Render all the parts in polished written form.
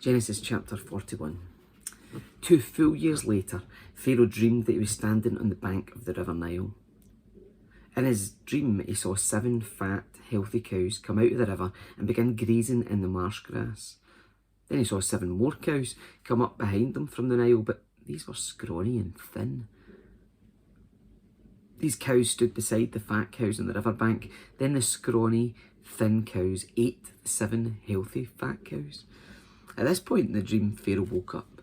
Genesis chapter 41. 2 full years later, Pharaoh dreamed that he was standing on the bank of the river Nile. In his dream, he saw 7 fat, healthy cows come out of the river and begin grazing in the marsh grass. Then he saw 7 more cows come up behind them from the Nile, but these were scrawny and thin. These cows stood beside the fat cows on the riverbank. Then the scrawny, thin cows ate the 7 healthy fat cows. At this point in the dream, Pharaoh woke up,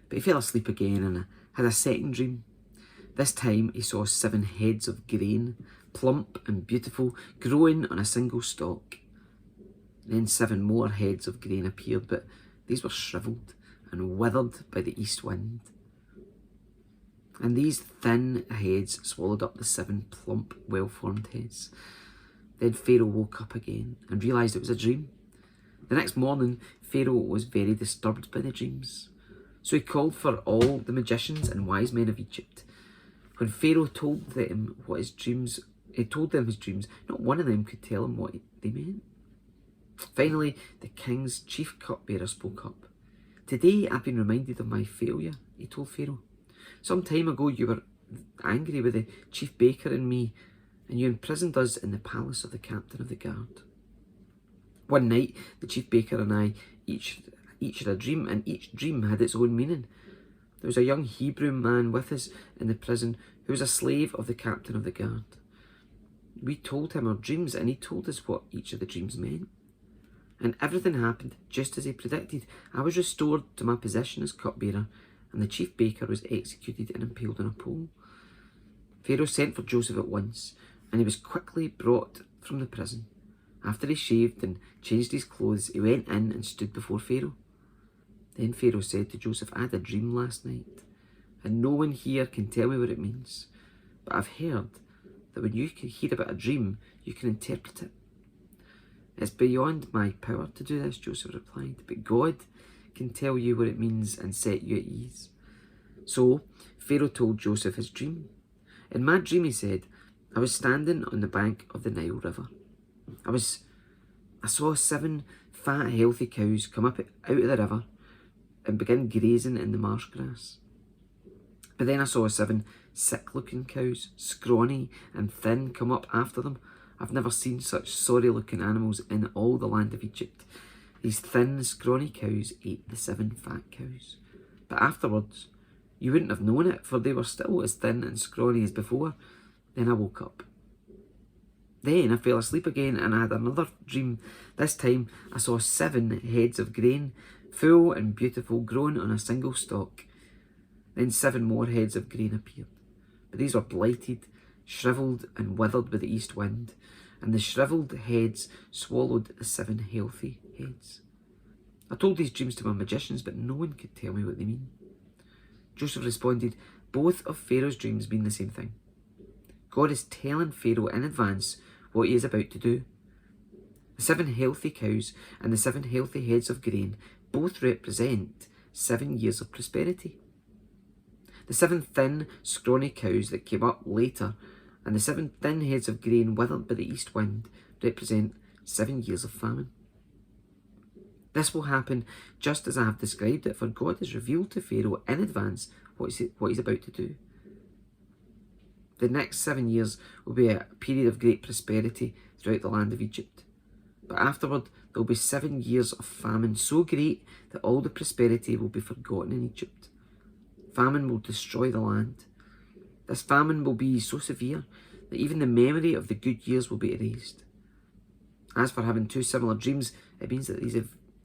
but he fell asleep again and had a second dream. This time he saw 7 heads of grain, plump and beautiful, growing on a single stalk. Then 7 more heads of grain appeared, but these were shriveled and withered by the east wind. And these thin heads swallowed up the 7 plump, well-formed heads. Then Pharaoh woke up again and realised it was a dream. The next morning, Pharaoh was very disturbed by the dreams. So he called for all the magicians and wise men of Egypt. When Pharaoh told them his dreams, not one of them could tell him what they meant. Finally, the king's chief cupbearer spoke up. "Today I've been reminded of my failure," he told Pharaoh. "Some time ago you were angry with the chief baker and me, and you imprisoned us in the palace of the captain of the guard. One night, the chief baker and I each had a dream, and each dream had its own meaning. There was a young Hebrew man with us in the prison who was a slave of the captain of the guard. We told him our dreams, and he told us what each of the dreams meant. And everything happened just as he predicted. I was restored to my position as cupbearer, and the chief baker was executed and impaled on a pole. Pharaoh sent for Joseph at once, and he was quickly brought from the prison. After he shaved and changed his clothes, he went in and stood before Pharaoh. Then Pharaoh said to Joseph, "I had a dream last night, and no one here can tell me what it means. But I've heard that when you can hear about a dream, you can interpret it." "It's beyond my power to do this," Joseph replied, "but God can tell you what it means and set you at ease." So Pharaoh told Joseph his dream. "In my dream," he said, "I was standing on the bank of the Nile River. I saw 7 fat, healthy cows come up out of the river and begin grazing in the marsh grass. But then I saw 7 sick-looking cows, scrawny and thin, come up after them. I've never seen such sorry-looking animals in all the land of Egypt. These thin, scrawny cows ate the 7 fat cows. But afterwards, you wouldn't have known it, for they were still as thin and scrawny as before. Then I woke up. Then I fell asleep again and I had another dream. This time I saw 7 heads of grain, full and beautiful, growing on a single stalk. Then 7 more heads of grain appeared. But these were blighted, shriveled and withered by the east wind, and the shriveled heads swallowed the 7 healthy heads. I told these dreams to my magicians, but no one could tell me what they mean." Joseph responded, "Both of Pharaoh's dreams mean the same thing. God is telling Pharaoh in advance what he is about to do. The 7 healthy cows and the 7 healthy heads of grain both represent 7 years of prosperity. The 7 thin, scrawny cows that came up later and the 7 thin heads of grain withered by the east wind represent 7 years of famine. This will happen just as I have described it, for God has revealed to Pharaoh in advance what he's about to do. The next 7 years will be a period of great prosperity throughout the land of Egypt. But afterward, there will be 7 years of famine so great that all the prosperity will be forgotten in Egypt. Famine will destroy the land. This famine will be so severe that even the memory of the good years will be erased. As for having 2 similar dreams, it means that these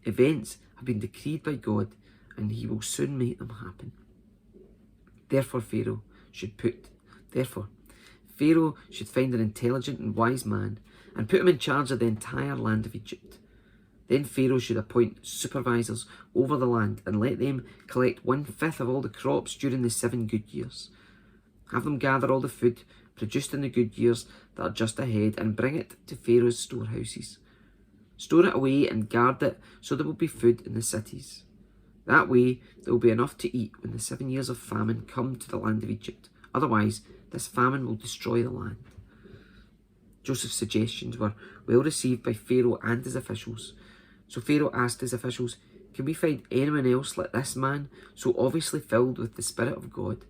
events have been decreed by God and he will soon make them happen. Therefore, Pharaoh should find an intelligent and wise man and put him in charge of the entire land of Egypt. Then Pharaoh should appoint supervisors over the land and let them collect 1/5 of all the crops during the 7 good years. Have them gather all the food produced in the good years that are just ahead and bring it to Pharaoh's storehouses. Store it away and guard it so there will be food in the cities. That way there will be enough to eat when the 7 years of famine come to the land of Egypt. Otherwise, this famine will destroy the land." Joseph's suggestions were well received by Pharaoh and his officials. So Pharaoh asked his officials, Can we find anyone else like this man, so obviously filled with the Spirit of God?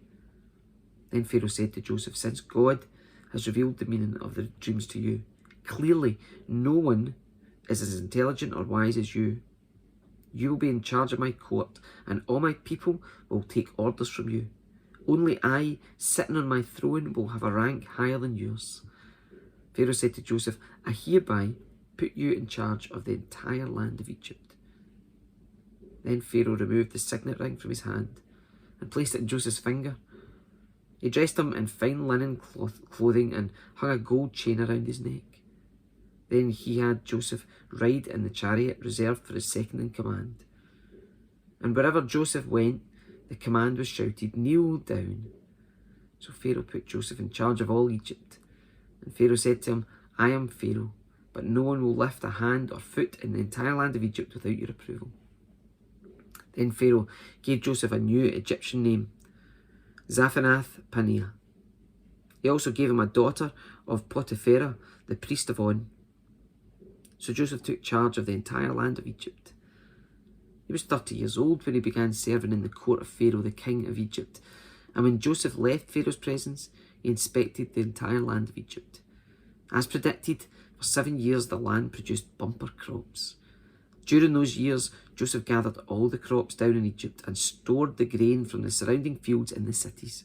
Then Pharaoh said to Joseph, since God has revealed the meaning of the dreams to you, clearly no one is as intelligent or wise as you. You will be in charge of my court, and all my people will take orders from you. Only I, sitting on my throne, will have a rank higher than yours. Pharaoh said to Joseph, I hereby put you in charge of the entire land of Egypt. Then Pharaoh removed the signet ring from his hand and placed it in Joseph's finger. He dressed him in fine linen clothing and hung a gold chain around his neck. Then he had Joseph ride in the chariot reserved for his second in command. And wherever Joseph went, the command was shouted, kneel down. So Pharaoh put Joseph in charge of all Egypt. And Pharaoh said to him, I am Pharaoh, but no one will lift a hand or foot in the entire land of Egypt without your approval. Then Pharaoh gave Joseph a new Egyptian name, Zaphanath-Paneah. He also gave him a daughter of Potipharah, the priest of On. So Joseph took charge of the entire land of Egypt. He was 30 years old when he began serving in the court of Pharaoh, the king of Egypt. And when Joseph left Pharaoh's presence, he inspected the entire land of Egypt. As predicted, for 7 years the land produced bumper crops. During those years, Joseph gathered all the crops down in Egypt and stored the grain from the surrounding fields in the cities.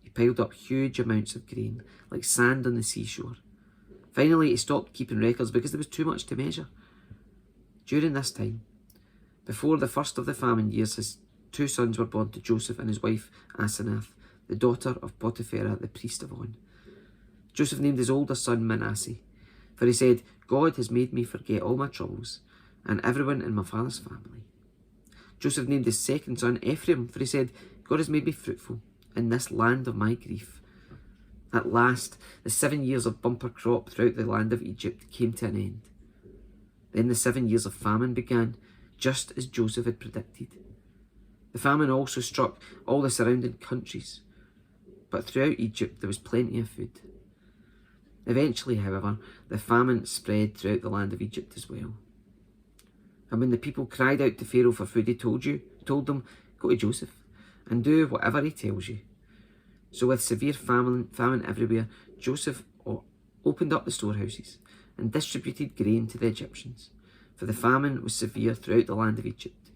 He piled up huge amounts of grain, like sand on the seashore. Finally, he stopped keeping records because there was too much to measure. During this time, before the first of the famine years, his 2 sons were born to Joseph and his wife Asenath, the daughter of Potipharah, the priest of On. Joseph named his older son Manasseh, for he said, God has made me forget all my troubles and everyone in my father's family. Joseph named his second son Ephraim, for he said, God has made me fruitful in this land of my grief. At last, the 7 years of bumper crop throughout the land of Egypt came to an end. Then the 7 years of famine began, just as Joseph had predicted. The famine also struck all the surrounding countries, but throughout Egypt there was plenty of food. Eventually, however, the famine spread throughout the land of Egypt as well. And when the people cried out to Pharaoh for food, he told them, go to Joseph and do whatever he tells you. So with severe famine everywhere, Joseph opened up the storehouses and distributed grain to the Egyptians, for the famine was severe throughout the land of Egypt.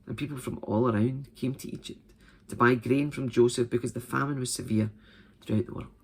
And people from all around came to Egypt to buy grain from Joseph because the famine was severe throughout the world.